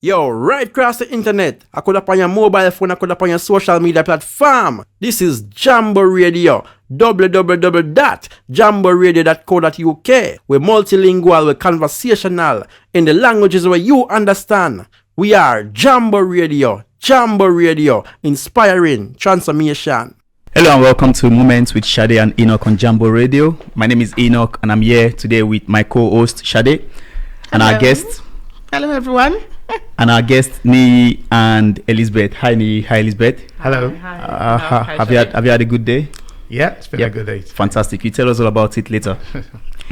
Yo, right across the internet, I could up on your mobile phone, I could up on your social media platform. This is Jambo Radio, www.jamboradio.co.uk. We're multilingual, we're conversational, in the languages where you understand. We are Jambo Radio, inspiring transformation. Hello and welcome to Moments with Sade and Enoch on Jambo Radio. My name is Enoch and I'm here today with my co-host Sade and our guest. Hello everyone. And our guest Nii and Elizabeth. Hi Nii, hi Elizabeth. Hello. Hi, have you had a good day? Yeah, it's been a good day. Fantastic. You tell us all about it later.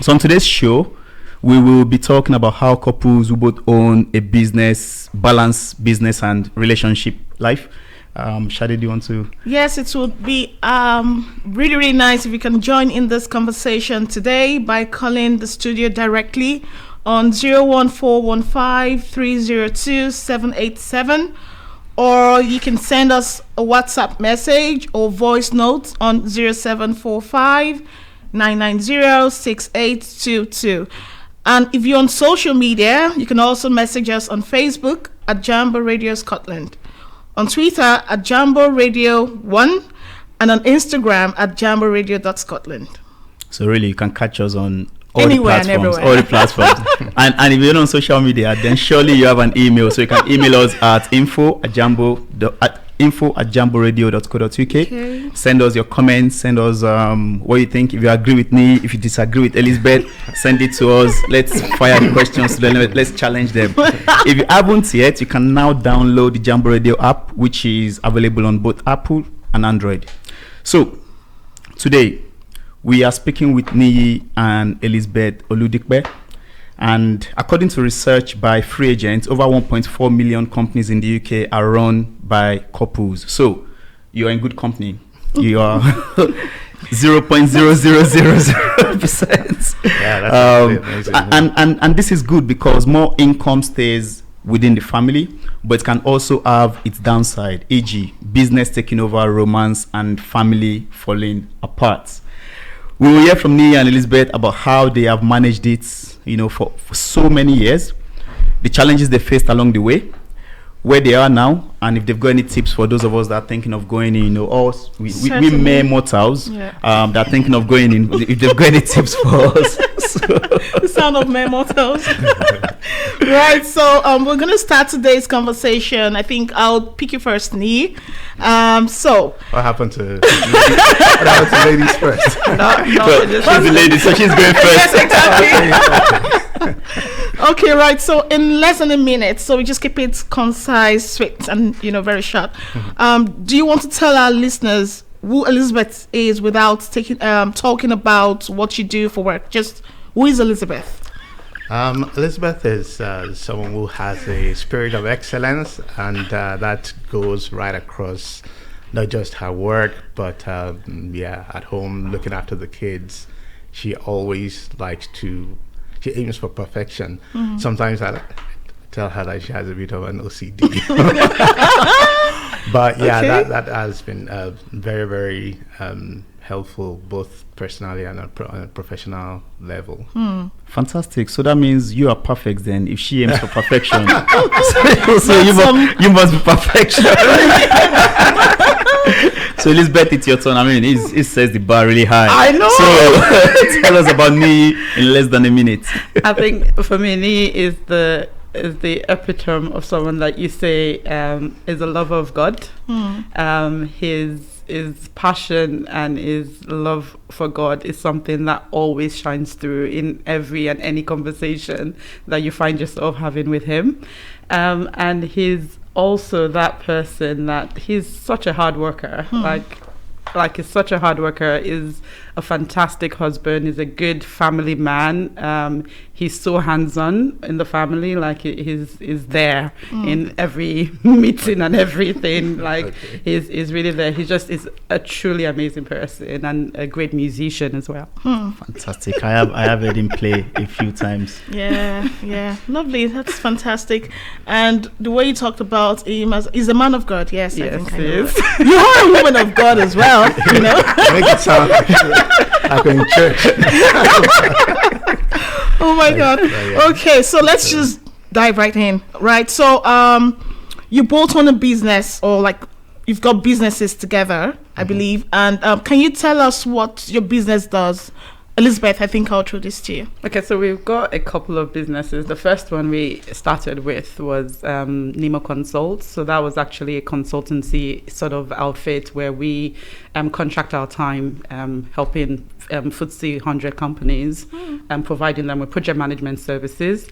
So on today's show, we will be talking about how couples who both own a business, balance business and relationship life. Sade, do you want to? Yes, it would be really, really nice if you can join in this conversation today by calling the studio directly on 01415302787, or you can send us a WhatsApp message or voice note on 0745-990-6822. And if you're on social media, you can also message us on Facebook at Jambo Radio Scotland, on Twitter at Jambo Radio 1, and on Instagram at jamboradio.scotland. So really, you can catch us on all anywhere the and platforms, all the platforms. and if you're not on social media, then surely you have an email. So you can email us at info@jamboradio.co.uk. Okay. Send us your comments. Send us what you think. If you agree with me, if you disagree with Elizabeth, send it to us. Let's fire the questions to them. Let's challenge them. If you haven't yet, you can now download the Jambo Radio app, which is available on both Apple and Android. So today we are speaking with Nii and Elizabeth Oludikpe. And according to research by free agents, over 1.4 million companies in the UK are run by couples. So you are in good company. You are 0.0000%. Yeah, that's amazing. And this is good because more income stays within the family, but it can also have its downside, e.g., business taking over romance and family falling apart. We will hear from Nii and Elizabeth about how they have managed it, for so many years, the challenges they faced along the way, where they are now, and if they've got any tips for those of us that are thinking of going in, we mere mortals that are thinking of going in, if they've got any tips for us. The sound of mere mortals. Right, so we're going to start today's conversation. I think I'll pick you first, Nii. So what happened to ladies first? She's the lady, so she's going first. Yes, exactly. Okay, right. So in less than a minute, so we just keep it concise, sweet, and very short. Do you want to tell our listeners who Elizabeth is without talking about what you do for work? Just who is Elizabeth? Elizabeth is someone who has a spirit of excellence, and that goes right across not just her work, but at home, looking after the kids. She always she aims for perfection. Mm-hmm. Sometimes I tell her that she has a bit of an OCD. But that has been very, very helpful, both personally and on a professional level. Fantastic. So that means you are perfect then, if she aims for perfection. so you must be perfection. So Elizabeth, it's your turn. I mean, it says the bar really high. I know. So tell us about Nii in less than a minute. I think for me, Nii is the epitome of someone that you say is a lover of God. His passion and his love for God is something that always shines through in every and any conversation that you find yourself having with him. And he's also that person that he's such a hard worker. Like he's such a hard worker, is a fantastic husband, is a good family man. He's so hands-on in the family, like he's there in every meeting and everything. Like he's really there. He just is a truly amazing person and a great musician as well. Fantastic. I have heard him play a few times. Yeah, lovely. That's fantastic. And the way you talked about him as he's a man of God. Yes, I think I know. You are a woman of God as well. Make it sound like in church. Oh my God. Okay, so let's just dive right in. Right. So you both own a business, or like you've got businesses together, I believe. And can you tell us what your business does? Elizabeth, I think I'll throw this to you. Okay, so we've got a couple of businesses. The first one we started with was Nemo Consult. So that was actually a consultancy sort of outfit where we contract our time helping FTSE 100 companies and providing them with project management services.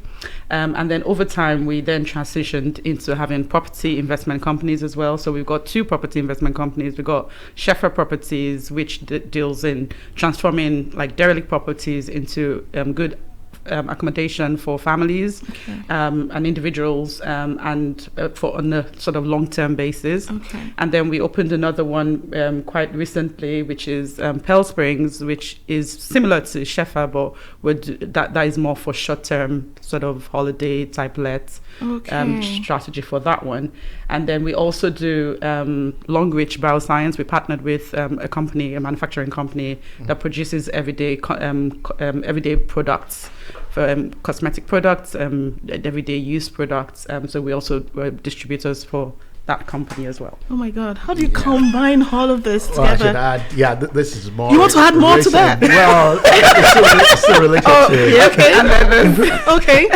And then over time, we then transitioned into having property investment companies as well. So we've got 2 property investment companies. We've got Sheffer Properties, which deals in transforming like derelict properties into good accommodation for families and individuals and for on a sort of long-term basis. And then we opened another one quite recently, which is Pearl Springs, which is similar to Sheffer, but that is more for short-term sort of holiday type let strategy for that one. And then we also do Longreach Bioscience. We partnered with a company, a manufacturing company that produces everyday products for cosmetic products, everyday use products. So we also were distributors for that company as well. Oh my God! How do you combine all of this Well, I together? should add, this is more. You want to add more to that? Well, it's still related to. Yeah, okay. And then there's, Okay.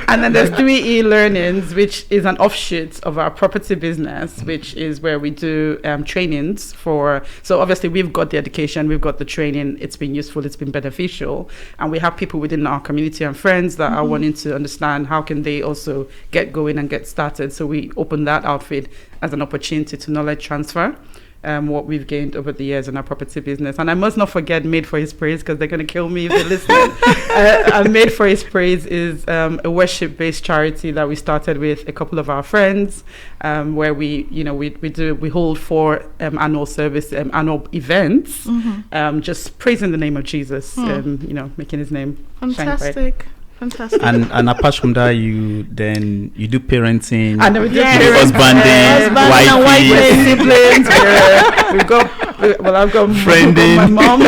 and then there's 3 e-learnings, which is an offshoot of our property business, which is where we do trainings for. So obviously we've got the education, we've got the training. It's been useful, it's been beneficial, and we have people within our community and friends that are wanting to understand how can they also get going and get started. So we open that outfit as an opportunity to knowledge transfer. What we've gained over the years in our property business. And I must not forget Made for His Praise, because they're going to kill me if they're listening. And Made for His Praise is a worship-based charity that we started with a couple of our friends, where we hold 4 annual events, just praising the name of Jesus, making his name shine bright. Fantastic. Fantastic. And apart from that, you do parenting, And then we do husbanding, wifey, siblings. I've got friending, my mom.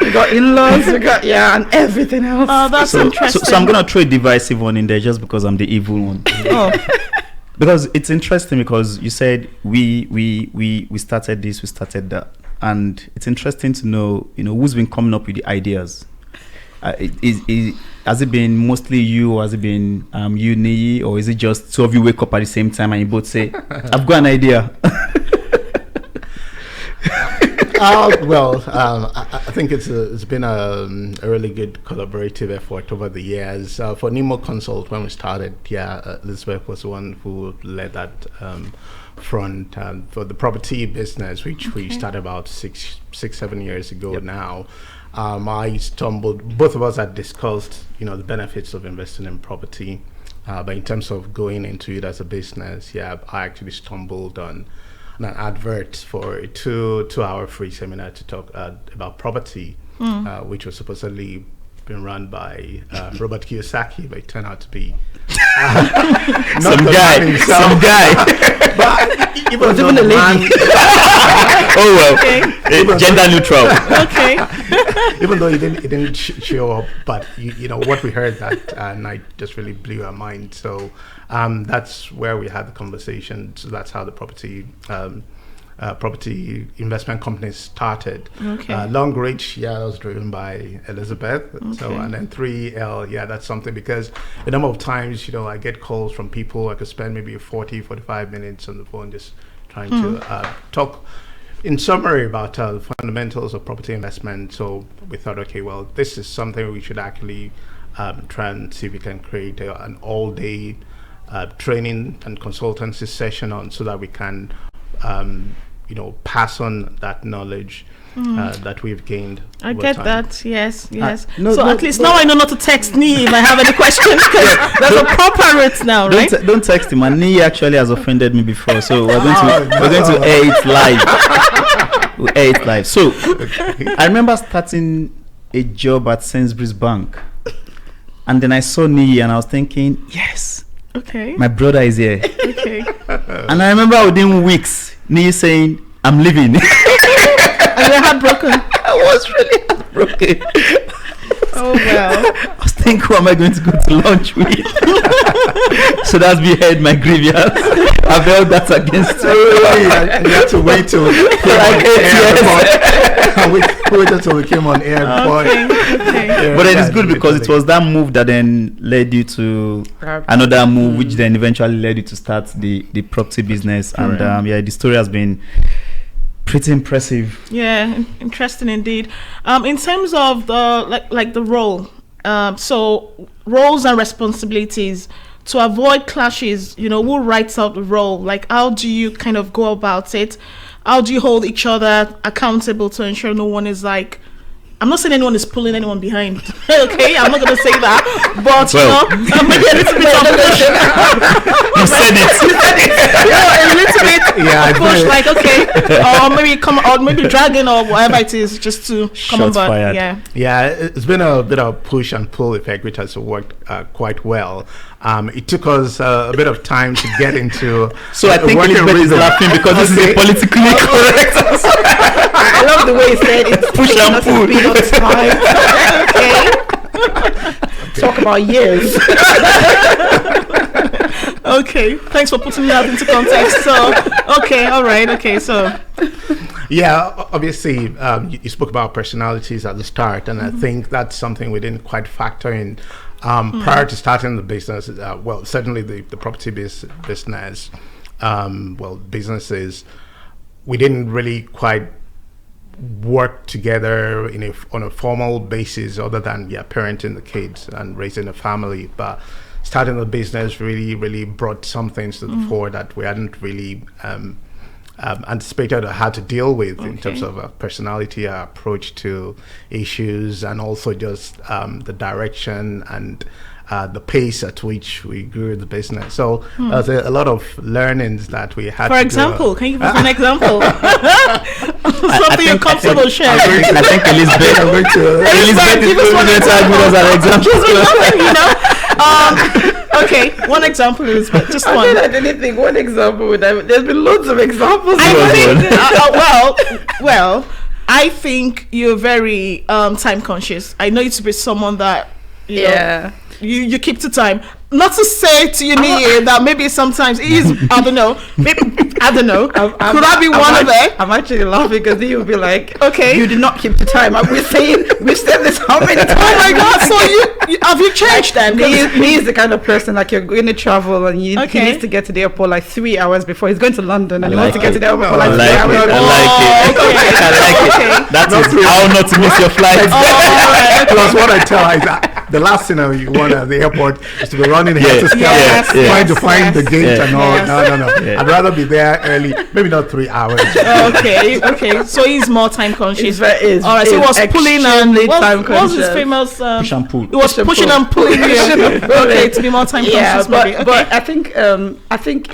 We got in-laws. And everything else. Oh, that's interesting. So I'm gonna throw a divisive one in there just because I'm the evil one. Because it's interesting, because you said we started this, we started that, and it's interesting to know who's been coming up with the ideas. Has it been mostly you, or has it been you, Niyi, or is it just 2 of you wake up at the same time and you both say, I've got an idea? I think it's been a really good collaborative effort over the years. For Nemo Consult, when we started, Elizabeth was the one who led that front. For the property business, which we started about 6-7 years ago now. I stumbled. Both of us had discussed, the benefits of investing in property, but in terms of going into it as a business, I actually stumbled on an advert for a 2-hour free seminar to talk about property, which was supposedly been run by Robert Kiyosaki, but it turned out to be some guy. But even a lady. Oh well, Okay. gender neutral. Okay. Even though he didn't show up, but what we heard that night just really blew our mind. So that's where we had the conversation. So that's how the property investment companies started. Okay. Longreach, that was driven by Elizabeth. Okay. So, and then 3L, that's something, because a number of times, I get calls from people. I could spend maybe 40-45 minutes on the phone just trying to talk in summary about the fundamentals of property investment. So we thought, okay, well, this is something we should actually try and see if we can create an all-day training and consultancy session on, so that we can pass on that knowledge that we've gained. I over get time. that. Yes. no, So no, at least no. now I know not to text me if I have any questions, because there's a proper route now, right? Don't text him. And Niyi actually has offended me before, so we're going to air it live. We'll air it live. So I remember starting a job at Sainsbury's Bank, and then I saw Niyi and I was thinking, yes, Okay. my brother is here. Okay. And I remember within weeks, Niyi saying, I'm leaving. And you're heartbroken. I was really heartbroken. Oh well. I was think who am I going to go to lunch with? So that's behind my grievance. I've held that against you. And you have to wait till we came Like on 8 air. We waited until we came on air. Okay. But then it's good because it was that move that then led you to another move, which then eventually led you to start the property business. And the story has been pretty impressive. Yeah, interesting indeed. In terms of the like the role, so roles and responsibilities to avoid clashes. Who writes out the role? Like, how do you kind of go about it? How do you hold each other accountable to ensure no one is like? I'm not saying anyone is pulling anyone behind. Okay, I'm not going to say that. But, maybe a little bit of push. You said it. A little bit push, like, okay. Or maybe dragging or whatever it is, just to come on. Fired. Yeah, it's been a bit of push and pull effect, which has worked quite well. It took us a bit of time to get into. So I think Elizabeth is laughing because this is a politically correct answer. I love the way he said it's Push and pull. Time. Okay. Talk about years. Okay, thanks for putting that into context. So, okay, all right, okay, so. Yeah, obviously, you spoke about personalities at the start, and I think that's something we didn't quite factor in prior to starting the business. Well, certainly the property business, businesses, we didn't really quite work together on a formal basis, other than parenting the kids and raising a family. But starting the business really brought some things to the fore that we hadn't really anticipated or had to deal with in terms of our personality, our approach to issues, and also just the direction and the pace at which we grew the business. So there's a lot of learnings that we had. For example, can you give us an example? Something you're comfortable sharing. I think Elizabeth Elizabeth, is going to give us an example. Okay, one example, Elizabeth. Just one. I didn't think one example would have. There's been loads of examples. I think you're very time conscious. I know you to be someone that you know, you keep to time. Not to say to you, that maybe sometimes it is, I don't know. Could I be one of them? I'm actually laughing because he would be like, okay, you did not keep the time. We've said this how many times? Oh my God, so you have you changed then? He is the kind of person like you're going to travel and he needs to get to the airport like 3 hours before. He's going to London and he wants to get to the airport for like 3 hours. I like it. That is how not to miss your flight. Plus, what I tell is that the last thing you want at the airport is to be running trying to find the gate and all. No. I'd rather be there early, maybe not 3 hours. Okay. So he's more time conscious. All right. So he was pulling and what was his famous push and pull? He was pushing and pulling you. Okay, to be more time conscious. But I think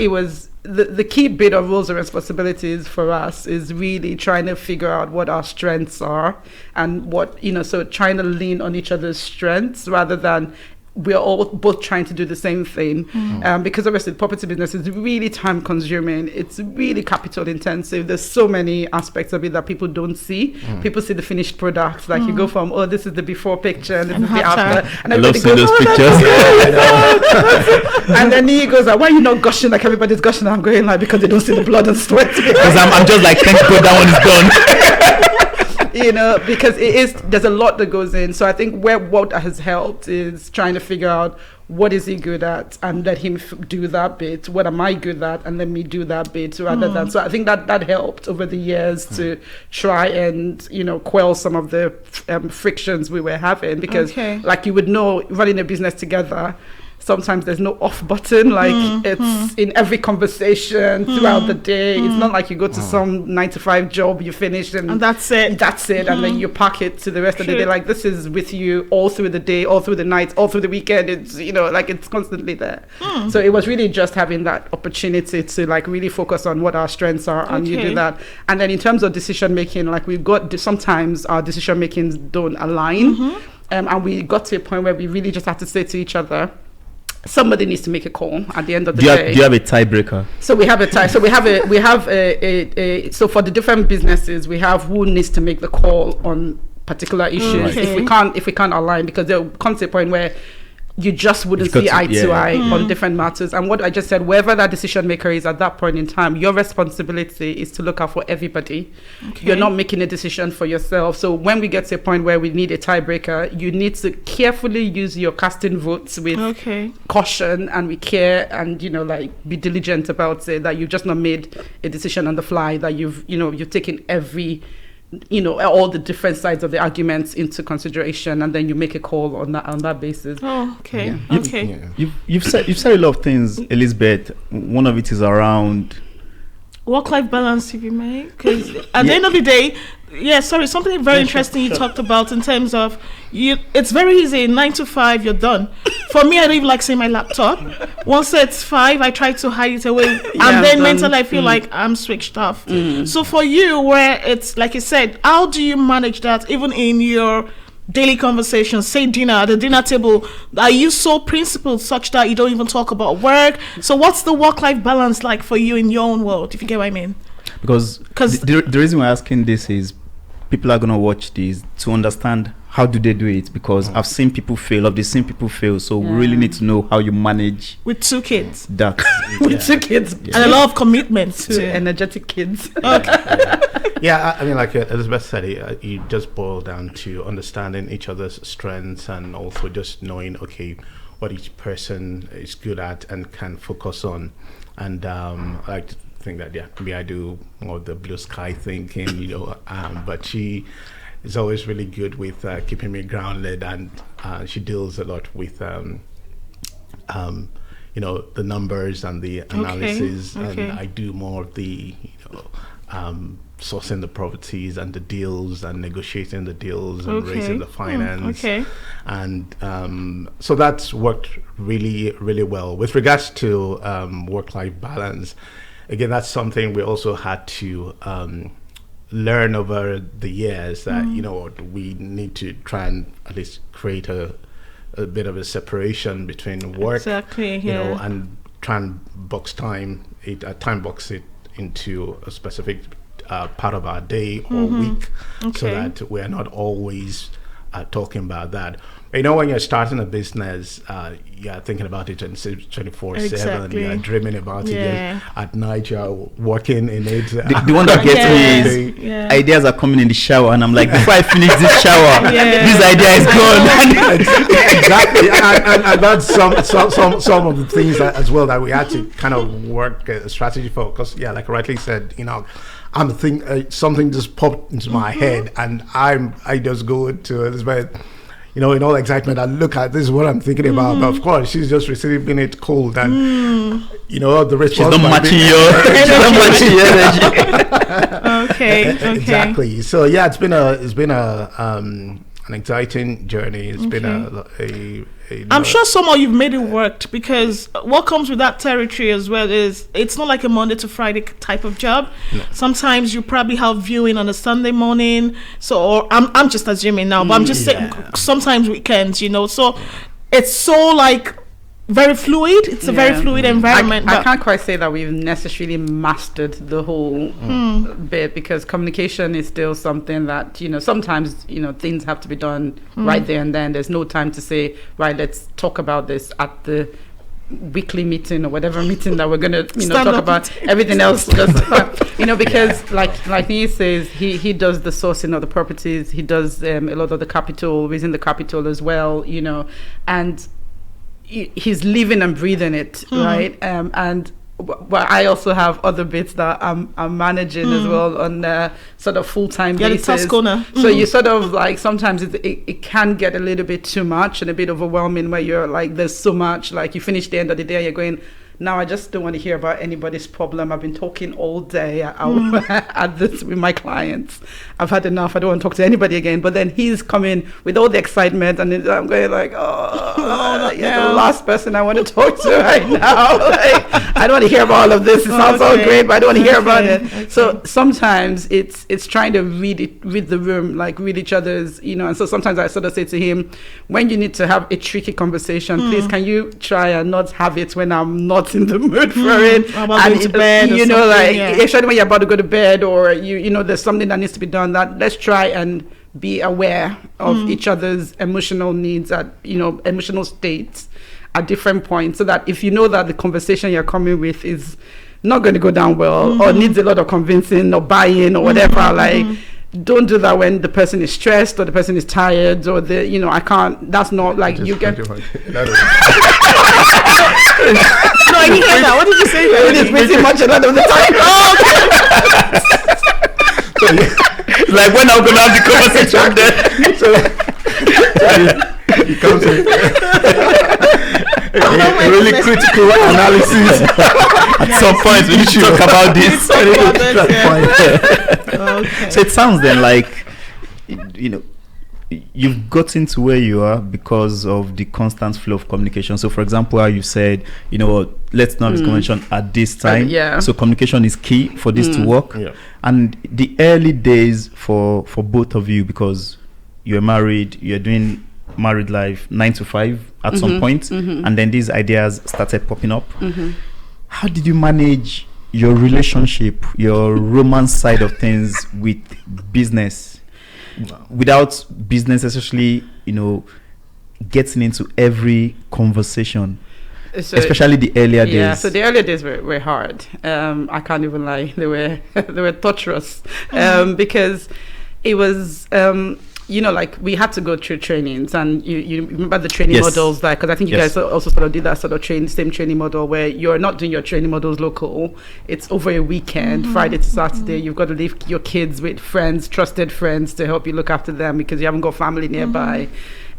it was. The key bit of roles and responsibilities for us is really trying to figure out what our strengths are and what, so trying to lean on each other's strengths rather than we're all both trying to do the same thing. Because obviously the property business is really time consuming. It's really capital intensive. There's so many aspects of it that people don't see. People see the finished product. Like you go from, this is the before picture and this is the after. And I love seeing those pictures. And then he goes like, why are you not gushing like everybody's gushing? I'm going like, because they don't see the blood and sweat. Because I'm just like, thank God that one is done. Because there's a lot that goes in. So I think what has helped is trying to figure out what is he good at and let him do that bit. What am I good at and let me do that bit rather than. So I think that helped over the years to try and, quell some of the frictions we were having because like you would know running a business together, sometimes there's no off button, like it's in every conversation throughout the day. It's not like you go to some 9-to-5 job, you finish and that's it. And then you pack it to the rest of the day. Like this is with you all through the day, all through the night, all through the weekend. It's, like it's constantly there. So it was really just having that opportunity to like really focus on what our strengths are and you do that. And then in terms of decision making, like we've got sometimes our decision makings don't align. And we got to a point where we really just had to say to each other, somebody needs to make a call at the end of the day. Do you have a tiebreaker? So we have a tie. So we have so for the different businesses, we have who needs to make the call on particular issues Okay. if we can't align, because there comes a point where you just wouldn't You've see got eye to- to yeah. eye on different matters. And what I just said, wherever that decision maker is at that point in time, your responsibility is to look out for everybody. Okay. You're not making a decision for yourself. So when we get to a point where we need a tiebreaker, you need to carefully use your casting votes with Okay. caution and with care, and be diligent about it, that you've just not made a decision on the fly, that you've taken every all the different sides of the arguments into consideration, and then you make a call on that basis. Oh, okay. Yeah. Okay. You've said a lot of things, Elizabeth. One of it is around Work-life balance, if you may, because at the end of the day, something very interesting you talked about in terms of it's very easy, 9 to 5, you're done. For me, I don't even like seeing my laptop. Once it's 5, I try to hide it away, and then mentally I feel like I'm switched off. So for you, where it's like you said, how do you manage that even in your daily conversations, say dinner, at the dinner table? Are you so principled such that you don't even talk about work? So what's the work-life balance like for you in your own world, if you get what I mean? because 'Cause- the reason we're asking this is people are going to watch this to understand how do they do it, because I've seen people fail, so we really need to know how you manage With 2 kids that. With 2 kids, and a lot of commitment two to energetic kids. Yeah, I mean, like Elizabeth said, you just boil down to understanding each other's strengths, and also just knowing, okay, what each person is good at and can focus on. And I like to think that, maybe I do more of the blue sky thinking, but she is always really good with keeping me grounded, and she deals a lot with, the numbers and the analysis, okay. and I do more of the, sourcing the properties and the deals and negotiating the deals and raising the finance. And so that's worked really, really well. With regards to work-life balance, again, that's something we also had to learn over the years, that, we need to try and at least create a bit of a separation between work, and try and time box it into a specific part of our day or week, so that we're not always talking about that. When you're starting a business, you're thinking about it 24/7. You're dreaming about it. At night, you're working in it. The one that gets me is ideas are coming in the shower, and I'm like, before I finish this shower, this idea is gone. Exactly, and that's some of the things that, as well, that we had to kind of work a strategy for. Because like I rightly said, I'm something just popped into my head, and I just go to Elizabeth, in all excitement, I look at, this is what I'm thinking about. But of course, she's just receiving it cold, and the response. She's not matching your energy. Okay. Exactly. So it's been an exciting journey. It's been I'm sure somehow you've made it work, because what comes with that territory as well is it's not like a Monday to Friday type of job. No. Sometimes you probably have viewing on a Sunday morning. So, or I'm just assuming now, but I'm just saying sometimes weekends, So it's so very fluid. It's a very fluid environment. I can't quite say that we've necessarily mastered the whole bit, because communication is still something that, sometimes, things have to be done right there and then. There's no time to say, right, let's talk about this at the weekly meeting or whatever meeting that we're going to, talk about. Everything else just, because like he says, he does the sourcing of the properties. He does a lot of the capital, raising the capital as well, and he's living and breathing it, right? But I also have other bits that I'm managing as well on a sort of full-time basis. The task owner. So you sort of sometimes it can get a little bit too much and a bit overwhelming, where you're there's so much, you finish the end of the day, you're going, now I just don't want to hear about anybody's problem. I've been talking all day at this with my clients. I've had enough. I don't want to talk to anybody again. But then he's coming with all the excitement, and I'm going the last person I want to talk to right now. I don't want to hear about all of this. It sounds all great, but I don't want to hear about it. Okay. So sometimes it's trying to read the room, read each other's, And so sometimes I sort of say to him, when you need to have a tricky conversation, please, can you try and not have it when I'm not in the mood for it, and to bed, especially when you're about to go to bed, or there's something that needs to be done, that let's try and be aware of each other's emotional needs at, emotional states at different points, so that if you know that the conversation you're coming with is not going to go down well or needs a lot of convincing or buy-in or whatever, don't do that when the person is stressed or the person is tired or I can't, that's not like you get. No, I didn't hear that. What did you say? It is pretty much a lot of the time. Like when I'm gonna have the conversation there. He comes in. Really critical analysis. At some point we need to talk about this. Okay. So it sounds then like you've gotten to where you are because of the constant flow of communication. So for example, how you said, let's not have this conversation at this time. So communication is key for this to work. Yeah. And the early days for both of you, because you're married, you're doing married life 9 to 5 at some point, and then these ideas started popping up. How did you manage your relationship, your romance side of things with business, without business especially getting into every conversation, especially the earlier days? Yeah, so the earlier days were hard. I can't even lie, they were torturous, because it was like we had to go through trainings, and you remember the training models, like, because I think you guys also sort of did that sort of same training model where you're not doing your training models local. It's over a weekend, Friday to Saturday. You've got to leave your kids with friends, trusted friends, to help you look after them because you haven't got family nearby.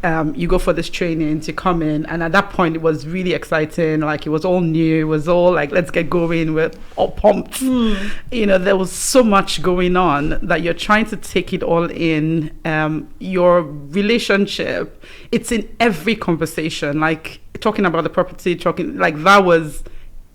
You go for this training to come in, and at that point it was really exciting. Like, it was all new, it was all like, let's get going, we're all pumped. There was so much going on that you're trying to take it all in. Your relationship, it's in every conversation, like talking about the property, that was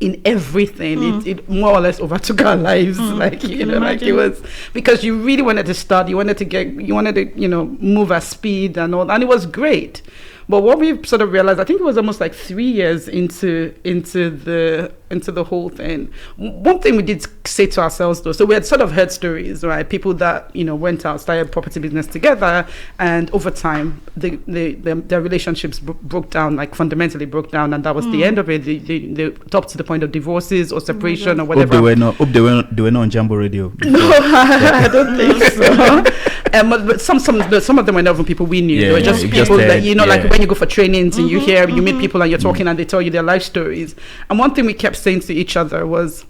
in everything. It more or less overtook our lives. It was, because you really wanted to start, you wanted to move at speed and all, and it was great. But what we sort of realized, I think it was almost like 3 years into the whole thing. One thing we did say to ourselves though, so we had sort of heard stories, right? People that went out, started property business together, and over time their relationships broke down, like fundamentally broke down, and that was the end of it. They up to the point of divorces or separation or whatever. Hope they were not on Jambo Radio. No, I don't think so. But some of them were not even people we knew. They were just people that like when you go for trainings and you meet people and you're talking and they tell you their life stories. And one thing we kept saying to each other was,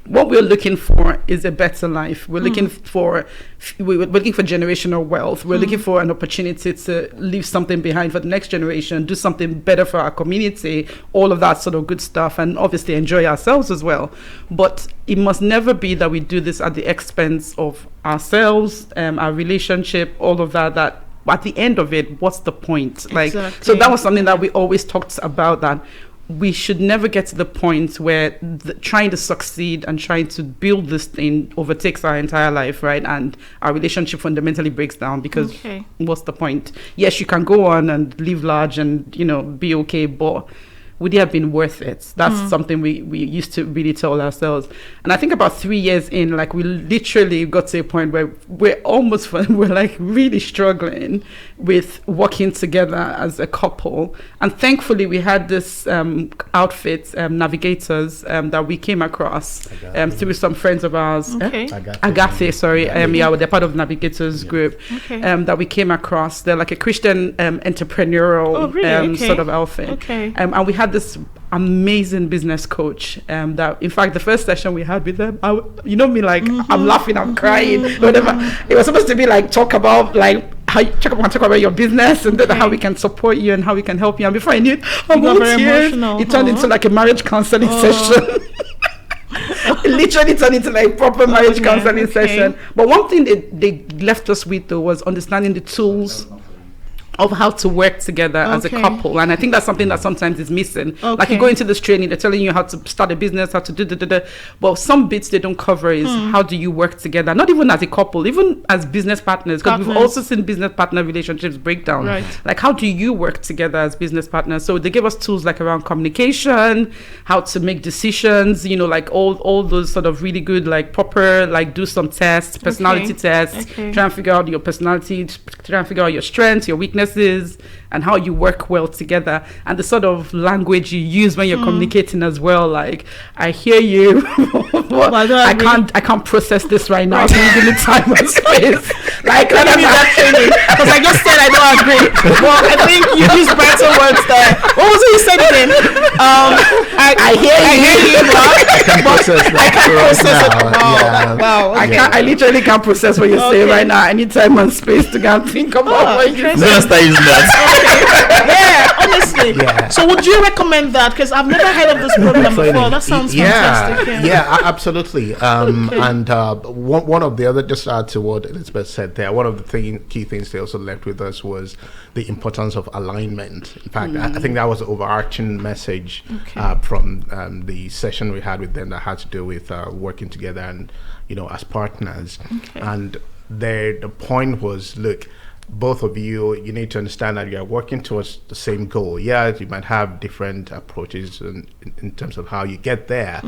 what we're looking for is a better life. We're looking for generational wealth. We're looking for an opportunity to leave something behind for the next generation, do something better for our community, all of that sort of good stuff, and obviously enjoy ourselves as well. But it must never be that we do this at the expense of ourselves, our relationship, all of that at the end of it, what's the point? Exactly. So that was something that we always talked about, that we should never get to the point where trying to succeed and trying to build this thing overtakes our entire life, right? And our relationship fundamentally breaks down, because what's the point? Yes, you can go on and live large and, be okay, but would it have been worth it? That's something we used to really tell ourselves. And I think about 3 years in, like, we literally got to a point where we're like really struggling with working together as a couple. And thankfully we had this outfit, Navigators, that we came across through some friends of ours. Agathe, sorry. They're part of Navigators group. That we came across. They're like a Christian entrepreneurial sort of outfit. And we had this amazing business coach that, in fact, the first session we had with them, I'm laughing, I'm crying, whatever. It was supposed to be like talk about talk about your business and how we can support you and how we can help you. And before I knew it, it turned into like a marriage counseling session. It literally turned into like proper marriage counseling session. But one thing they left us with though was understanding the tools of how to work together as a couple. And I think that's something that sometimes is missing. Like you go into this training, they're telling you how to start a business, how to do. Well, some bits they don't cover is how do you work together, not even as a couple, even as business partners, because we've also seen business partner relationships break down. Like how do you work together as business partners? So they give us tools like around communication, how to make decisions, you know, like all those sort of really good, like proper, like do some tests, personality tests, try and figure out your personality, try and figure out your strengths, your weaknesses, and how you work well together, and the sort of language you use when you're communicating as well. Like, I hear you, but I can't process this right now. Can you give me time and space? Like, let me that training, because I just said I don't agree. Well, I think you used better words there. What was it you said again? I hear you, but I can't process it. Wow. I literally can't process what you're saying right now. I need time and space to go and think about what you're saying. Using that. Honestly. So would you recommend that? Because I've never heard of this program before. That sounds fantastic. Yeah, absolutely. And one of the other, just to add to what Elizabeth said there, one of the key things they also left with us was the importance of alignment. In fact, I think that was the overarching message from the session we had with them that had to do with working together and, you know, as partners. And the point was, look, both of you need to understand that you are working towards the same goal. Yeah, you might have different approaches in terms of how you get there,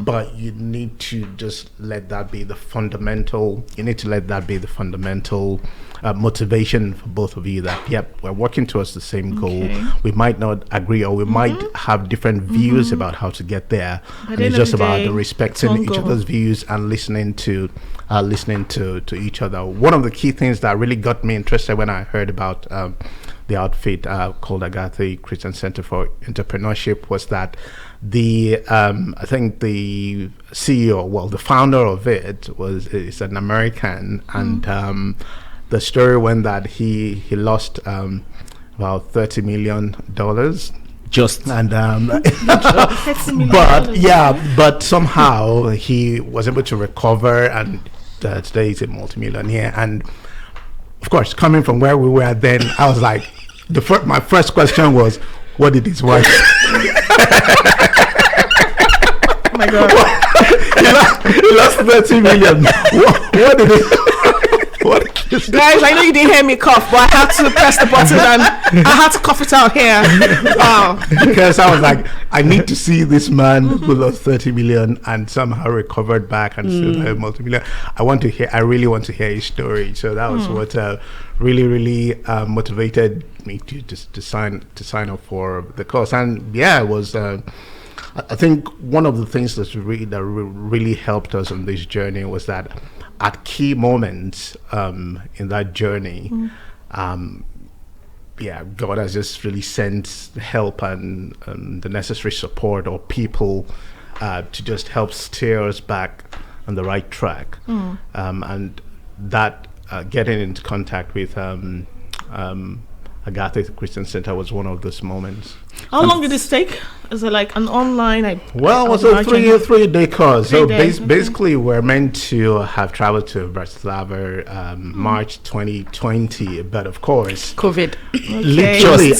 but you need to just let that be the fundamental. You need to let that be the fundamental motivation for both of you. That we're working towards the same goal. We might not agree, or we might have different views about how to get there. And it's just about respecting each other's views and listening to each other. One of the key things that really got me interested when I heard about the outfit called Agatha Christian Center for Entrepreneurship was that I think the CEO, the founder of it is an American, and the story went that he lost about $30 million. But somehow he was able to recover, and today he's a multimillionaire. And of course, coming from where we were then, I was like, my first question was, what did his wife? Oh my God! He lost 30 million. What did he? Guys, I know you didn't hear me cough, but I had to press the button and I had to cough it out here. Wow. Because I was like, I need to see this man who lost 30 million and somehow recovered back and still have multi-million. I really want to hear his story. So that was what really motivated me to sign up for the course. And it was I think one of the things that really helped us on this journey was that at key moments in that journey, God has just really sent help and the necessary support or people to just help steer us back on the right track. And that getting into contact with Agatha Christian Center was one of those moments. How long did this take? Is it like an online? It was a three-day course. So basically, we're meant to have traveled to Bratislava March 2020, but of course, COVID. Literally,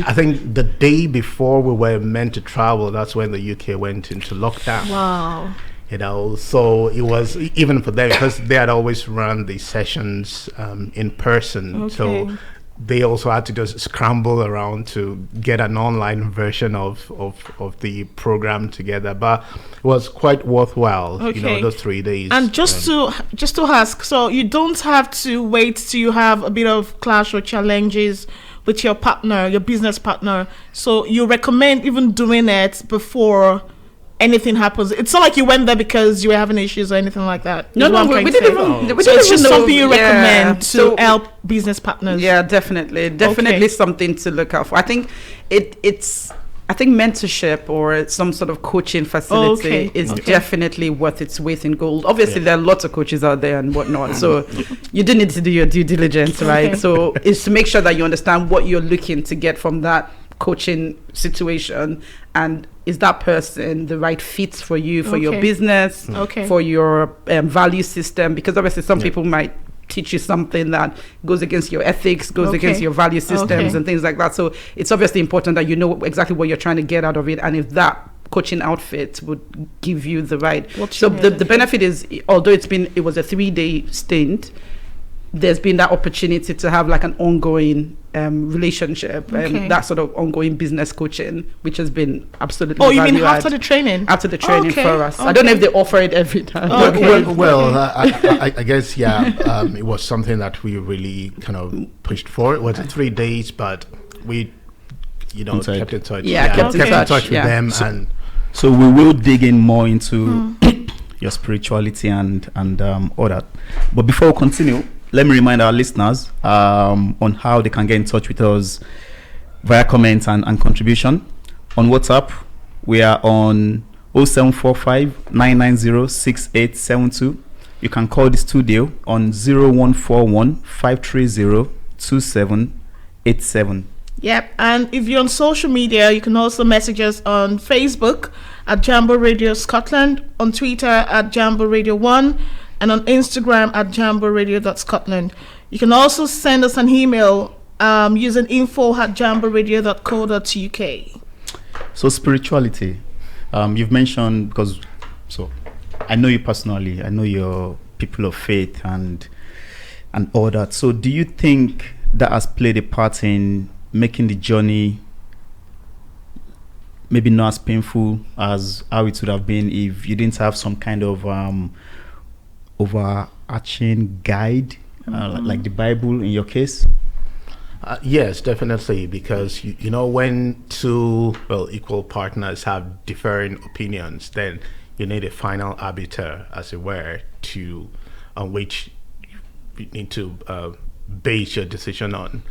I think the day before we were meant to travel, that's when the UK went into lockdown. Wow. You know, so it was even for them, because they had always run the sessions in person. So they also had to just scramble around to get an online version of the program together. But it was quite worthwhile, those 3 days. And just to ask, so you don't have to wait till you have a bit of clash or challenges with your partner, your business partner. So you recommend even doing it before anything happens. It's not like you went there because you were having issues or anything like that. We didn't even. So it's just something you recommend to help business partners. Yeah, definitely something to look out for. I think it's mentorship or some sort of coaching facility is definitely worth its weight in gold. Obviously, there are lots of coaches out there and whatnot, so you do need to do your due diligence, right? So it's to make sure that you understand what you're looking to get from that coaching situation, and is that person the right fit for you, for your business, for your value system? Because obviously some people might teach you something that goes against your ethics, goes against your value systems and things like that. So it's obviously important that you know exactly what you're trying to get out of it, and if that coaching outfit would give you the right. So the benefit is, although it was a 3-day stint, there's been that opportunity to have like an ongoing relationship, that sort of ongoing business coaching, which has been absolutely you mean after the training? After the training for us. I don't know if they offer it every time. I guess, it was something that we really kind of pushed for. It was 3 days, but we, kept in touch. Kept in touch with them. So we will dig in more into your spirituality and all that. But before we continue, let me remind our listeners on how they can get in touch with us via comments and contribution. On WhatsApp, we are on 0745 990 6872. You can call the studio on 0141 530 2787. Yep, and if you're on social media, you can also message us on Facebook at Jambo Radio Scotland, on Twitter at Jambo Radio 1, and on Instagram at jamboradio.scotland. You can also send us an email using info@jamboradio.co.uk. So spirituality, you've mentioned, so I know you personally, I know you're people of faith and all that. So do you think that has played a part in making the journey maybe not as painful as how it would have been if you didn't have some kind of overarching guide, like the Bible in your case? Yes, definitely, because when two equal partners have differing opinions, then you need a final arbiter, as it were, on which you need to base your decision on.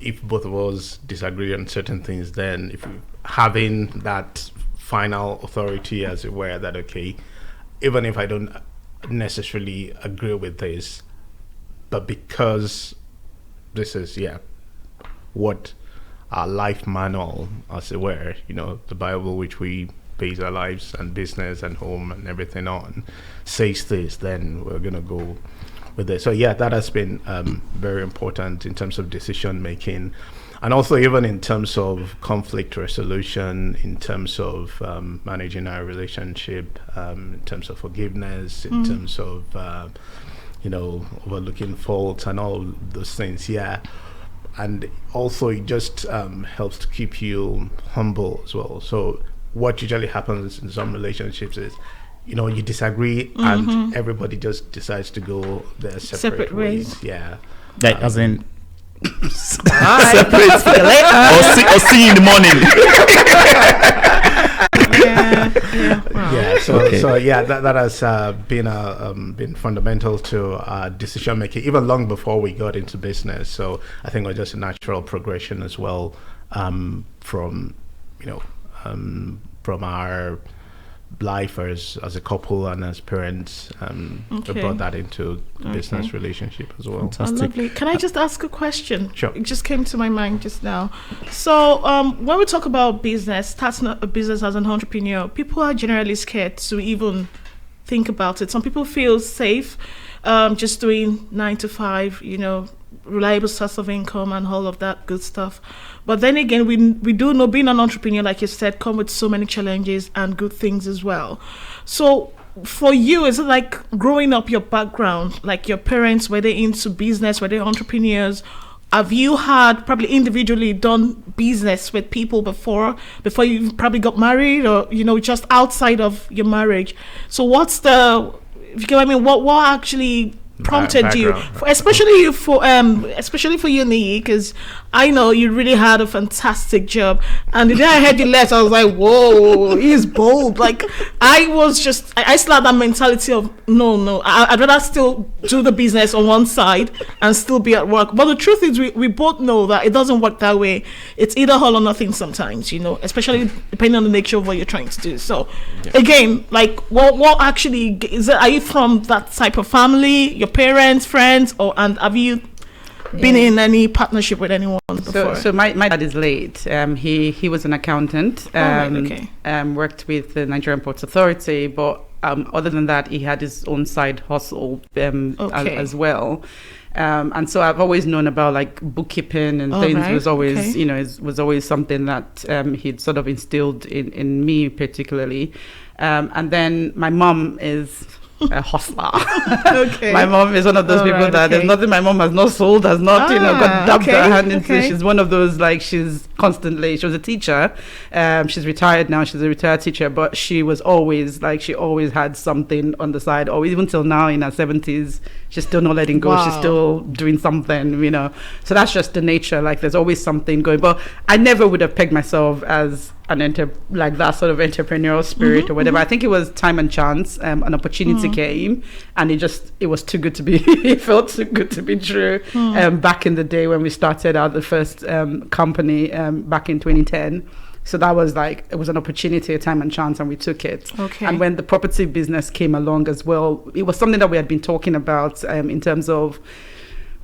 If both of us disagree on certain things, then if having that final authority, as it were, that even if I don't necessarily agree with this, but because this is what our life manual, as it were, the Bible, which we base our lives and business and home and everything on, says this, then we're gonna go with it. So that has been very important in terms of decision making, and also even in terms of conflict resolution, in terms of managing our relationship, in terms of forgiveness, in terms of overlooking faults and all those things. And also it just helps to keep you humble as well. So what usually happens in some relationships is you disagree and everybody just decides to go their separate ways. As in separate or see in the morning. That has been fundamental to decision making even long before we got into business. So I think it was just a natural progression as well, from our life as a couple and as parents. We brought that into the business relationship as well. Lovely. Can I just ask a question? Sure. It just came to my mind just now. So when we talk about business, starting a business as an entrepreneur, people are generally scared to even think about it. Some people feel safe just doing 9 to 5, reliable source of income and all of that good stuff. But then again, we do know being an entrepreneur, like you said, come with so many challenges and good things as well. So for you, is it like growing up, your background, like your parents, were they into business, were they entrepreneurs? Have you had probably individually done business with people before you probably got married, or just outside of your marriage? So what's the, if you get what I mean, what actually prompted you, especially for you, Nii, because I know you really had a fantastic job, and the day I heard you left, I was like, whoa, he's bold. Like I still had that mentality of no, I'd rather still do the business on one side and still be at work. But the truth is, we both know that it doesn't work that way. It's either all or nothing sometimes, especially depending on the nature of what you're trying to do. So again, like what actually is it? Are you from that type of family, your parents, friends, and have you been in any partnership with anyone before? So my dad is late. He was an accountant. Worked with the Nigerian Ports Authority, but other than that, he had his own side hustle Okay. as well. And so I've always known about like bookkeeping and things. right, Was always, okay. you know, was always something that he'd sort of instilled in me particularly. And then my mom is a hustler. Okay. My mom is one of those All people right, that okay. there's nothing my mom has not sold, has not, got dubbed okay, her hand into. okay. She's one of those, like, she's constantly, she was a teacher. She's retired now. She's a retired teacher, but she was always, like, she always had something on the side, or even till now in her 70s, she's still not letting go. Wow. She's still doing something, So that's just the nature. Like, there's always something going. But I never would have pegged myself as like that sort of entrepreneurial spirit or whatever. I think it was time and chance. An opportunity came, and it was too good to be. It felt too good to be true. Back in the day when we started out the first company back in 2010. So that was like, it was an opportunity, a time and chance, and we took it. Okay. And when the property business came along as well, it was something that we had been talking about in terms of,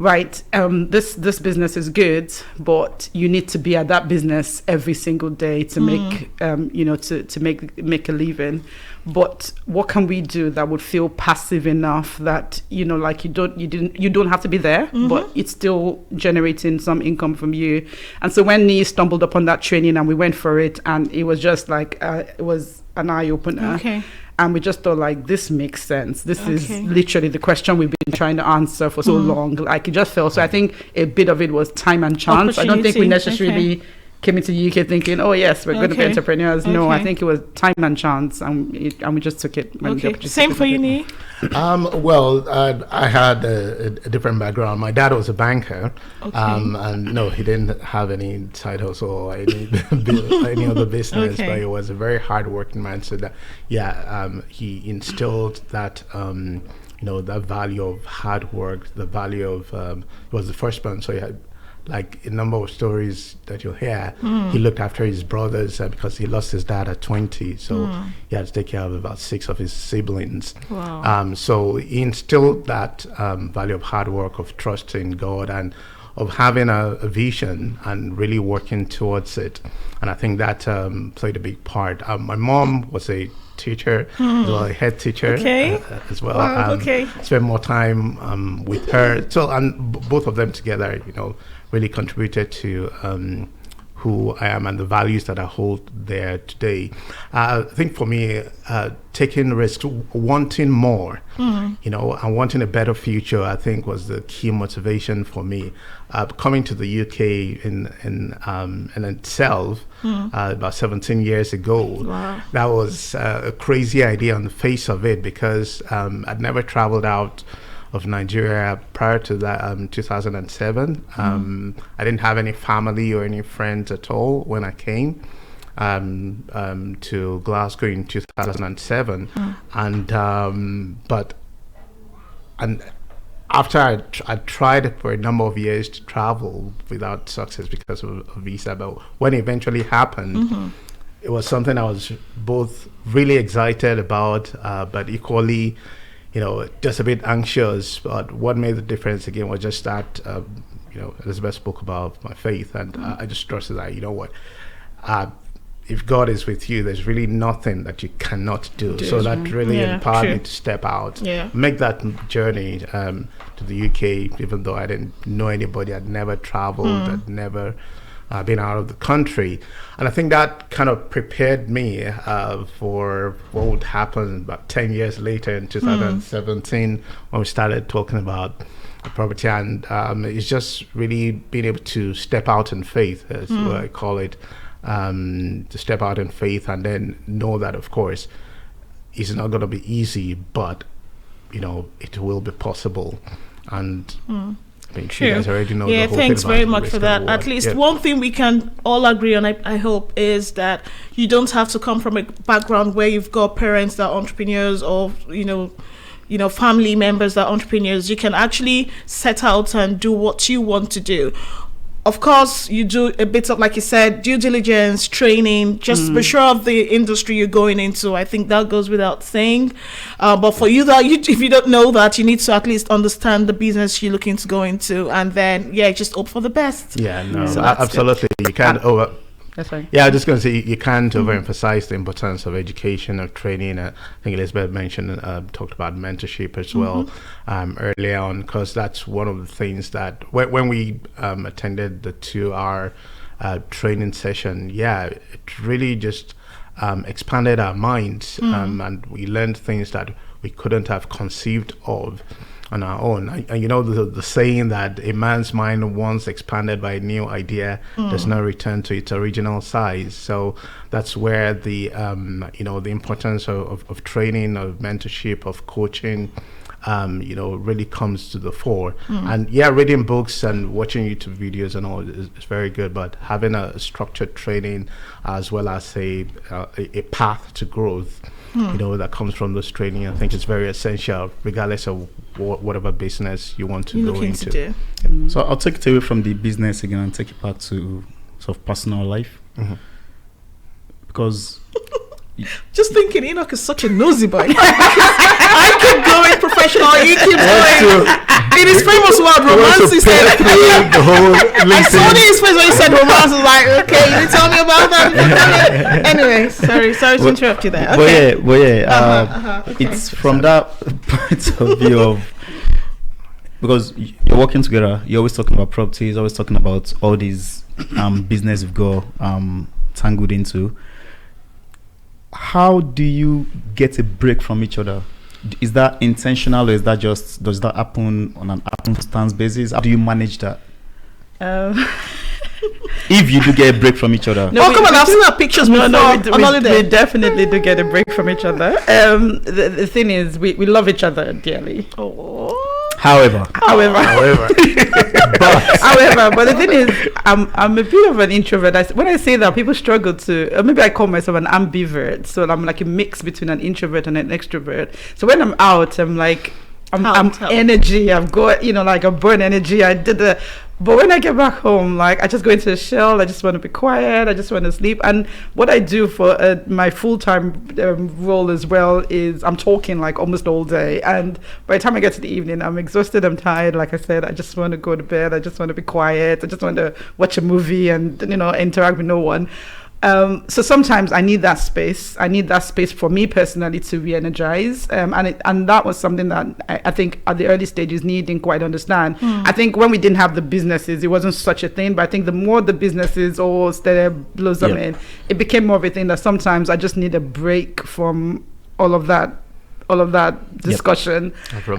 right, this business is good, but you need to be at that business every single day to make to make a living. But what can we do that would feel passive enough that like you don't have to be there, but it's still generating some income from you? And so when Nee stumbled upon that training and we went for it, and it was just like it was an eye opener. Okay. And we just thought, like, this makes sense. This is Okay. literally the question we've been trying to answer for so long. Like, it just felt. So I think a bit of it was time and chance. I don't think we Opportunity. necessarily came into UK thinking, oh, yes, we're going to be Okay. entrepreneurs. No, I Okay. think it was time and chance. And we just took it. when the Okay. opportunity Same for you, presented. Nee? I had a different background. My dad was a banker, and no, he didn't have any side hustle or any other business, Okay. but he was a very hardworking man. So that, he instilled that, that value of hard work, the value of, he was the first man, so he had, like, a number of stories that you'll hear. He looked after his brothers because he lost his dad at 20, so he had to take care of about 6 of his siblings. Wow. So he instilled that value of hard work, of trust in God, and of having a vision and really working towards it. And I think that played a big part. My mom was a teacher, as well, a head teacher, Okay. as well. Wow, okay. Spent more time with her. So, and both of them together, really contributed to who I am and the values that I hold there today. I think for me, taking risks, wanting more, and wanting a better future, I think was the key motivation for me. Coming to the UK in itself about 17 years ago, Wow. that was a crazy idea on the face of it, because I'd never traveled out of Nigeria prior to that, 2007. I didn't have any family or any friends at all when I came to Glasgow in 2007. And after I tried for a number of years to travel without success because of a visa, but when it eventually happened, it was something I was both really excited about, but equally, just a bit anxious. But what made the difference again was just that, Elizabeth spoke about my faith, and I just trusted that, if God is with you, there's really nothing that you cannot do. So that really empowered true. me to step out, Yeah. make that journey to the UK, even though I didn't know anybody, I'd never traveled, I'd never been out of the country. And I think that kind of prepared me for what would happen about 10 years later in 2017 when we started talking about the property. And it's just really being able to step out in faith, is what I call it, to step out in faith and then know that, of course, it's not going to be easy, but, it will be possible. And I mean, you guys already know the whole thanks thing very about much risk for and that. reward. At least Yeah. one thing we can all agree on, I hope, is that you don't have to come from a background where you've got parents that are entrepreneurs or, family members that are entrepreneurs. You can actually set out and do what you want to do. Of course, you do a bit of, like you said, due diligence, training, just be sure of the industry you're going into. I think that goes without saying. But for you, if you don't know that, you need to at least understand the business you're looking to go into. And then, just hope for the best. Yeah, no, So that's absolutely. You can't That's right. Yeah, I'm just going to say you can't overemphasize the importance of education, of training. I think Elizabeth mentioned, talked about mentorship as well earlier on, because that's one of the things that when we attended the 2-hour training session, it really just expanded our minds, and we learned things that we couldn't have conceived of on our own. And you know, the saying that a man's mind, once expanded by a new idea, does not return to its original size. So that's where the the importance of training, of mentorship, of coaching really comes to the fore. And reading books and watching YouTube videos and all is very good, but having a structured training as well as a path to growth that comes from this training, I think it's very essential, regardless of whatever business you want to go into. So I'll take it away from the business again and take it back to sort of personal life, because just thinking, Enoch is such a nosy boy. I keep going professional, he keeps going. In his famous word, romance, he said. I saw his face when he said romance. I was like, okay, you didn't tell me about that. Anyway, sorry to interrupt you there. Okay. But it's from that point of view of, because you're working together, you're always talking about properties, always talking about all these business you've got tangled into. How do you get a break from each other? Is that intentional, or is that just, does that happen on an happenstance basis? How do you manage that? If you do get a break from each other. No, come on, I've seen our pictures before. We definitely do get a break from each other. The thing is, we love each other dearly. However, but the thing is, I'm a bit of an introvert. When I say that, people struggle to. Maybe I call myself an ambivert. So I'm like a mix between an introvert and an extrovert. So when I'm out, I'm like, I'm energy. I've got like a burn energy. But when I get back home, like, I just go into a shell. I just want to be quiet. I just want to sleep. And what I do for my full-time role as well is I'm talking like almost all day. And by the time I get to the evening, I'm exhausted. I'm tired. Like I said, I just want to go to bed. I just want to be quiet. I just want to watch a movie and, interact with no one. So sometimes I need that space. I need that space for me personally to re-energize. And that was something that I think at the early stages didn't quite understand. I think when we didn't have the businesses, it wasn't such a thing. But I think the more the businesses all started blossoming, it became more of a thing that sometimes I just need a break from all of that discussion from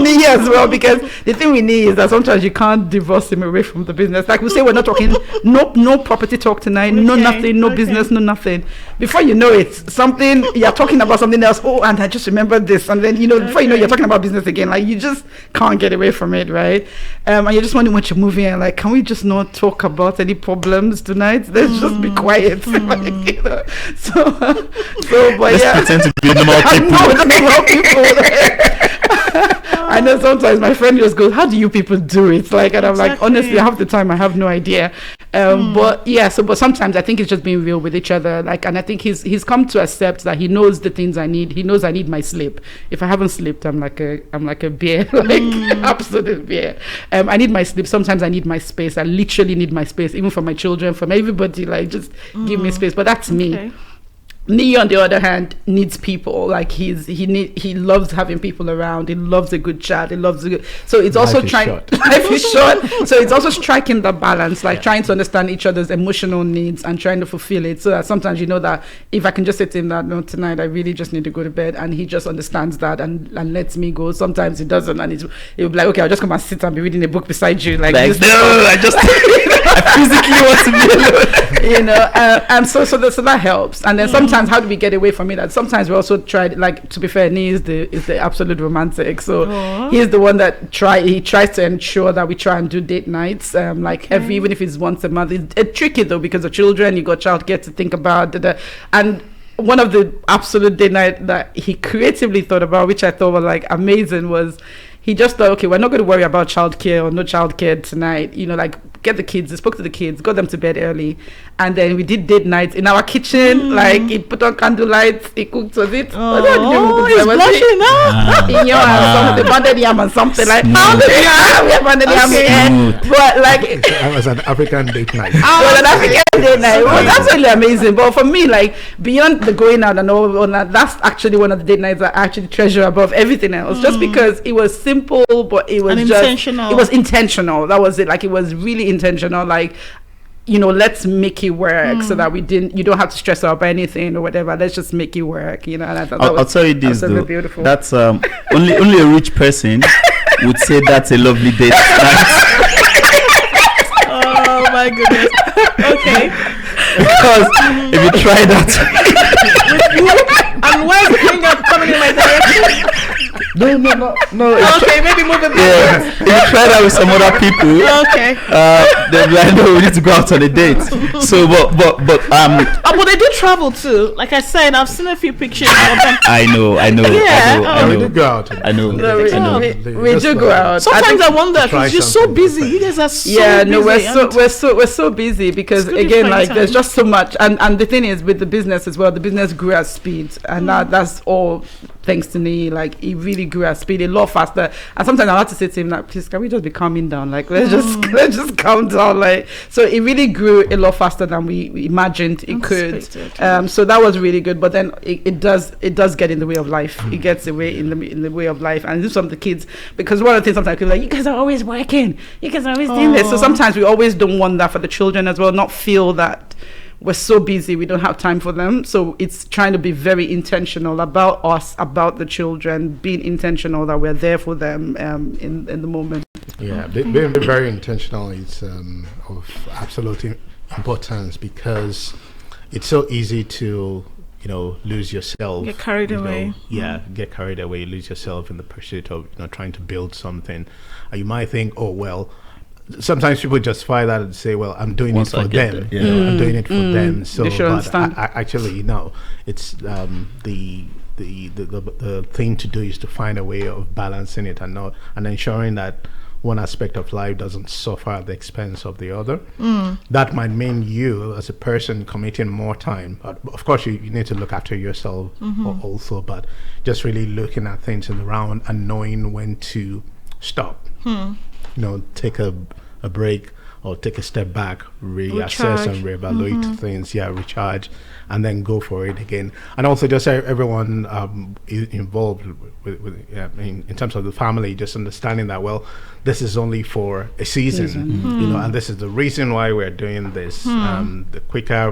me as well, because the thing we need is that sometimes you can't divorce him away from the business. Like we say, we're not talking no property talk tonight, no nothing, no business, no nothing. Before you know it, something you're talking about something else. Oh, and I just remembered this, and then before you know, you're talking about business again. Like, you just can't get away from it, right? And you just want to watch a movie and like, can we just not talk about any problems tonight? Let's just be quiet. Let's pretend to be normal people. I know sometimes my friend just goes, how do you people do it? Like, and I'm like, honestly, half the time I have no idea. But sometimes I think it's just being real with each other. Like, and I think he's come to accept that he knows the things I need. He knows I need my sleep. If I haven't slept, I'm like a bear, like absolute bear. I need my sleep. Sometimes I need my space. I literally need my space, even for my children, from everybody. Like, just give me space. But that's me. Okay. Me, on the other hand, needs people. Like, he loves having people around. He loves a good chat. He loves so it's also life is short. So it's also striking the balance, like trying to understand each other's emotional needs and trying to fulfill it. So that sometimes that if I can just say to him that, no, tonight I really just need to go to bed, and he just understands that and lets me go. Sometimes he doesn't, and he'll be like, okay, I'll just come and sit and be reading a book beside you. Like this, no, I just I physically want to be alone. And so that helps. And then sometimes, how do we get away from it? And sometimes we also try, like, to be fair, Nee is the absolute romantic. So he's the one that tries to ensure that we try and do date nights. Even if it's once a month. It's tricky though, because of children, you got childcare to think about. And one of the absolute date night that he creatively thought about, which I thought was like amazing, was he just thought, okay, we're not going to worry about childcare or no childcare tonight. get the kids, he spoke to the kids, got them to bed early, and then we did date nights in our kitchen. Like he put on candle lights, he cooked with it. Oh, he's blushing now. In your house, something, pounded yam and something like pounded yam. We have pounded yam, but like It was an African date night. it was an African date night. It was absolutely amazing. But for me, like beyond the going out and all that, that's actually one of the date nights I actually treasure above everything else. Just because it was simple, but it was intentional. It was intentional. That was it. Like it was really intentional. Like, you know, let's make it work so that you don't have to stress out about anything or whatever. Let's just make it work. You know. And I thought I'll tell you this though. Beautiful. That's only a rich person would say that's a lovely date. Oh my goodness. Okay. Because if you try that, And where's the finger coming in my direction? no. Okay, maybe move it Yeah, back. if you try that with some other people, Okay. then I know we need to go out on a date. So, but But they do travel too. Like I said, I've seen a few pictures of them. I know. Yeah. We did go out. I know. We do go out. Sometimes I wonder try because you're so something busy. different. You guys are so Yeah, busy. no, and- we're so busy because It's good to again, find like there's time. just so much, and the thing is with the business as well, the business grew at speed, and that's all thanks to me. Like it really grew at speed a lot faster, and sometimes I have to say to him like, please, can we just be calming down? Like let's just calm down. Like so, it really grew a lot faster than we imagined it could. Unexpected. So that was really good, but then it does get in the way of life. It gets away in the way of life, and this some of the kids, because one of the things sometimes people are like, you guys are always working, you guys are always doing this. So sometimes we always don't want that for the children as well, not feel that we're so busy we don't have time for them. So it's trying to be very intentional about us, about the children, being intentional that we're there for them in the moment. Yeah, being very intentional is of absolute importance, because it's so easy to lose yourself, Get carried away. Get carried away, lose yourself in the pursuit of trying to build something. You might think, oh well, sometimes people justify that and say, well, I'm doing Once it I for get them. there, yeah. I'm doing it for them. So They should but understand. actually no, it's the thing to do is to find a way of balancing it and ensuring that one aspect of life doesn't suffer at the expense of the other. That might mean you as a person committing more time. Of course, you need to look after yourself also, but just really looking at things in the round and knowing when to stop. Take a break or take a step back, reassess and reevaluate things, recharge, and then go for it again. And also just everyone involved in terms of the family, just understanding that, well, this is only for a season, and this is the reason why we're doing this. The quicker,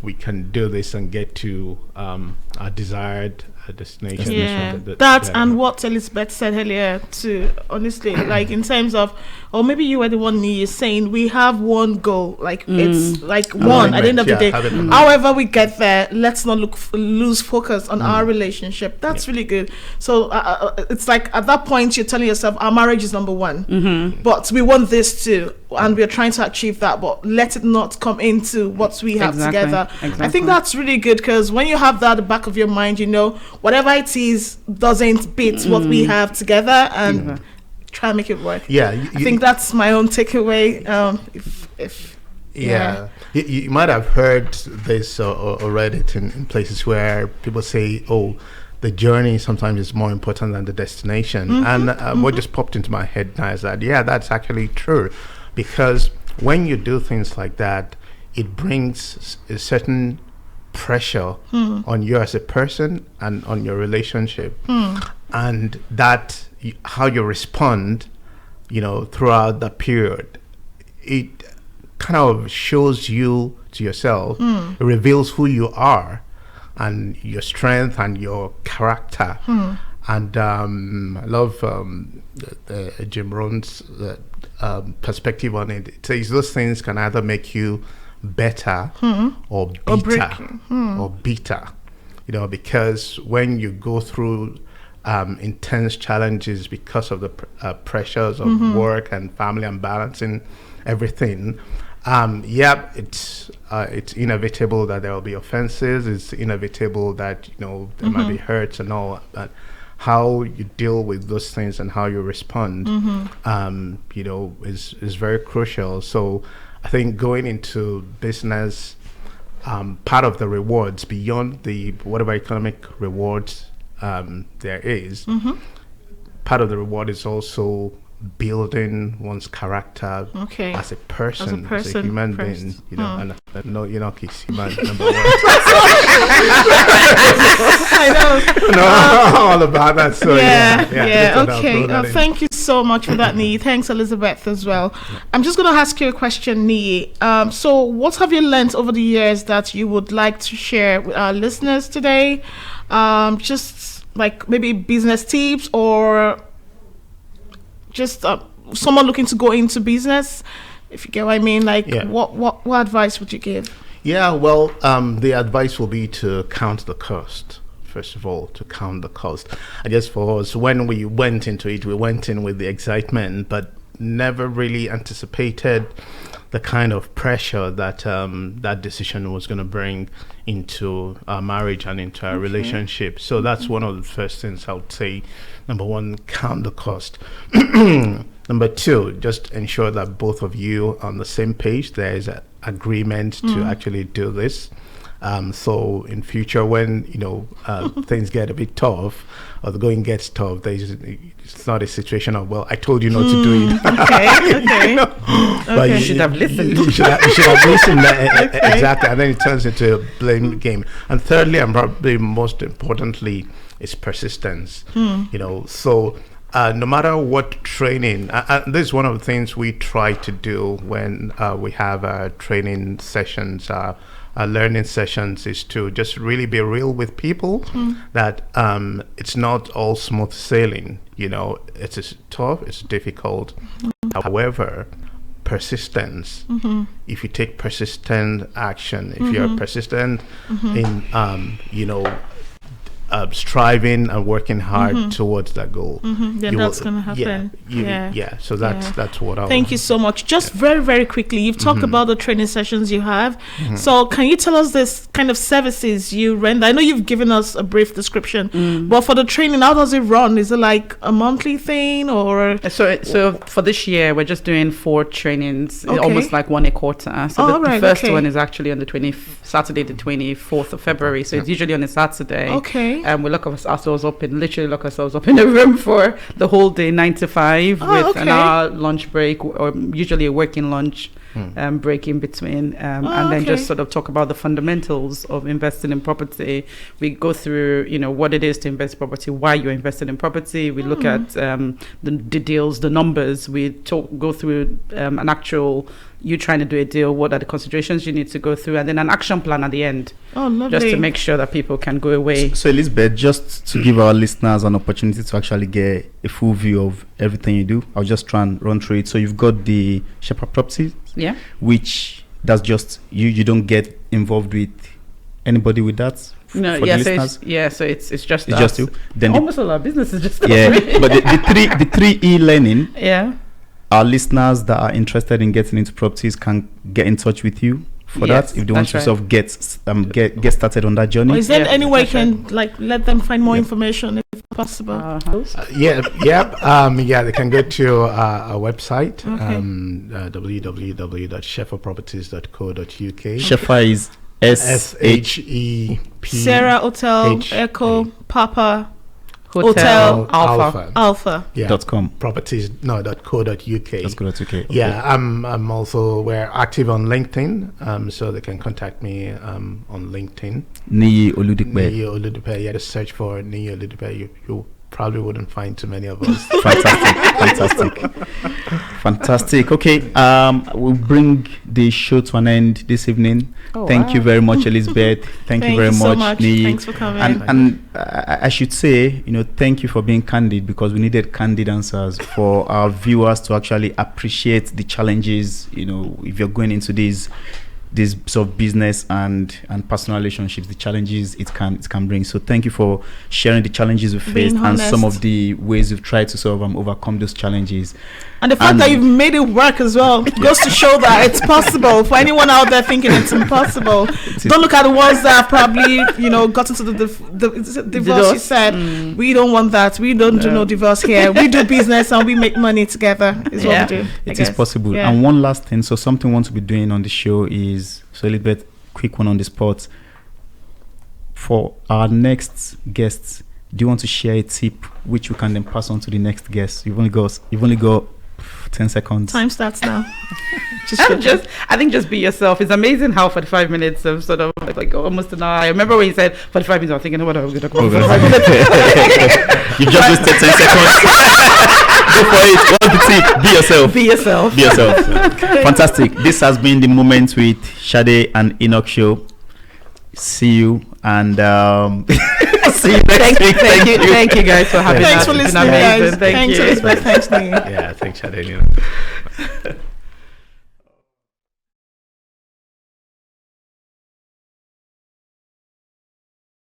we can do this and get to our desired destination. Yeah, that and what Elizabeth said earlier too, honestly, like in terms of, or maybe you were the one saying we have one goal, like it's like one at the end of the day. However we get there, let's not lose focus on our relationship. That's really good. So it's like at that point you're telling yourself our marriage is number one, but we want this too, and we're trying to achieve that, but let it not come into what we have together. I think that's really good, because when you have that at the back of your mind, whatever it is doesn't beat what we have together, and try and make it work. I think that's my own takeaway. You might have heard this or read it in places where people say, oh, the journey sometimes is more important than the destination. And what just popped into my head now is that, that's actually true, because when you do things like that, it brings a certain pressure on you as a person and on your relationship, and that how you respond throughout that period, it kind of shows you to yourself. It reveals who you are and your strength and your character. And I love Jim Rohn's perspective on it. It says those things can either make you better or bitter, because when you go through intense challenges because of the pressures of work and family and balancing everything, it's inevitable that there will be offenses. It's inevitable that there might be hurts and all that. how you deal with those things and how you respond, is very crucial. So I think going into business, part of the rewards beyond the whatever economic rewards there is, part of the reward is also building one's character as a person, as a human being, and no, Enoch is human number one. I know. No, all about that. So okay. Thank you so much for that, Nee. Thanks, Elizabeth, as well. I'm just going to ask you a question, Nee. So what have you learned over the years that you would like to share with our listeners today? Just like maybe business tips, or just someone looking to go into business, if you get what I mean. Like, what advice would you give? Yeah, well, the advice will be to count the cost. First of all, to count the cost. I guess for us, when we went into it, we went in with the excitement, but never really anticipated the kind of pressure that that decision was going to bring into our marriage and into our relationship. So that's one of the first things I would say. Number one, count the cost. Number two, just ensure that both of you are on the same page. There is an agreement to actually do this. So in future, when things get a bit tough, or the going gets tough, it's not a situation of, well, I told you not to do it. Okay. But You should have listened. You should have listened. Exactly, and then it turns into a blame game. And thirdly, and probably most importantly, is persistence. So no matter what training, this is one of the things we try to do when we have our training sessions, our learning sessions, is to just really be real with people, that it's not all smooth sailing. It's tough, it's difficult. However, persistence, if you take persistent action, if you're persistent in striving and working hard towards that goal, then that's going to happen. So that's what I Thank you so much. Just very, very quickly, you've talked about the training sessions you have. So can you tell us this kind of services you render? I know you've given us a brief description, but for the training, how does it run? Is it like a monthly thing, or? So for this year, we're just doing 4 trainings, almost like one a quarter. So the first one is actually on Saturday, the 24th of February. So it's usually on a Saturday. We lock ourselves up in a room for the whole day, 9 to 5, with an hour lunch break, or usually a working lunch break in between, and then just sort of talk about the fundamentals of investing in property. We go through, what it is to invest in property, why you're invested in property. We look at the deals, the numbers. We go through an actual, you trying to do a deal, what are the considerations you need to go through, and then an action plan at the end. Lovely. Just to make sure that people can go away. So Elizabeth, just to give our listeners an opportunity to actually get a full view of everything you do, I'll just try and run through it. So you've got the Shepherd Properties, which that's just you don't get involved with anybody with that. No, for so it's just it's just you. Then almost all our business is just but the three e-learning. Our listeners that are interested in getting into properties can get in touch with you for that, if they want to sort of get started on that journey. Or is there any way you can let them find more information if possible? They can go to our website, www.shefferproperties.co.uk. Sheffer is SHEP. Sarah Hotel Echo Papa Hotel Alpha. .com. Properties .co.uk. I'm also, we're active on LinkedIn, so they can contact me on LinkedIn. Niyi Oludipe. Just search for Niyi Oludipe. You probably wouldn't find too many of us. Fantastic. Okay, we'll bring the show to an end this evening. Thank you very much, Elizabeth. Thank you very much, Niyi. Thanks for coming. And I should say, thank you for being candid, because we needed candid answers for our viewers to actually appreciate the challenges. If you're going into this this sort of business and personal relationships, the challenges it can bring. So thank you for sharing the challenges we faced and some of the ways we've tried to sort of overcome those challenges. And the fact that you've made it work as well goes to show that it's possible. For anyone out there thinking it's impossible, don't look at the ones that probably, got into the divorce. You said, we don't want that. We don't do no divorce here. We do business and we make money together is what we do. It is possible. Yeah. And one last thing, so something we want to be doing on the show is, so a little bit quick one on the spot. For our next guests, do you want to share a tip which you can then pass on to the next guest? You've only got 10 seconds. Time starts now. I think just be yourself. It's amazing how 45 minutes of sort of like almost an hour. I remember when you said 45 minutes, I was thinking, what are we going to talk about? You just wasted 10 seconds. Go for it. What's the tip? Be yourself. Be yourself. Be yourself. Fantastic. This has been the Moment with Sade and Enoch show. See you and see you next week. Thank you guys for having us. Thanks for listening, guys. Thanks, Elizabeth. Thanks, Nick. Yeah, thanks, Sade.